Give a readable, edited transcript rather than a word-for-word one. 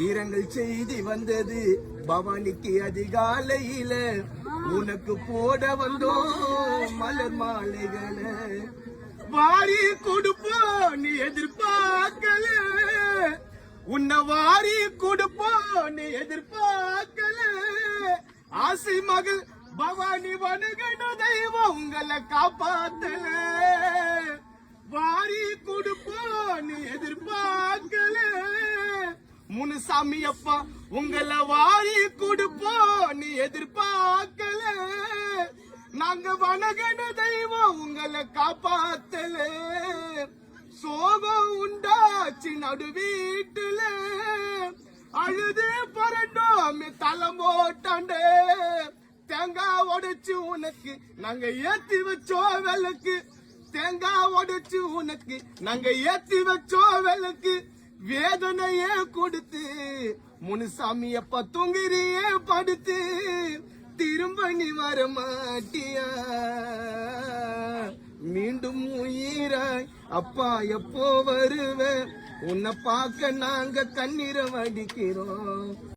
இரங்கல் செய்தி வந்தது பவானிக்கு அதிகாலையில, உனக்கு போட வந்தோம் மலர் மாலைகளை. வாரி கொடுப்போம் நீ எதிர்பார்க்கல, உன்னை வாரி கொடுப்போம் நீ எதிர்பார்க்கல. ஆசை மகள் பவானி வணங்கின தெய்வம் உங்களை காப்பாத்தல. வாரி கொடுப்போம் நீ எதிர்பார்க்கல. முனுசாமி அப்பா உங்களை வாரி கொடுப்போம் நீ எதிர்பார்க்கல. நாங்க வணங்கின தெய்வம் உங்களை காப்பாத்தல. சோகம் உண்டாச்சு நடு வீட்டுல, அழுது பரண்டோம் தலைமோட்டாண்டே. தேங்காய் உடைச்சு உனக்கு நாங்க ஏத்தி வச்சோம் விளக்கு. தேங்காய் உடைச்சு உனக்கு நாங்க ஏத்தி வச்சோம் விளக்கு. வேதனையே கொடுத்து முனுசாமி அப்பா தூங்கிறியே படுத்து, திரும்ப நீ வர மாட்டியா? மீண்டும் உயிராய் அப்பா எப்போ வருவேன்? உன்னை பார்க்க நாங்க கண்ணீரை வடிக்கிறோம்.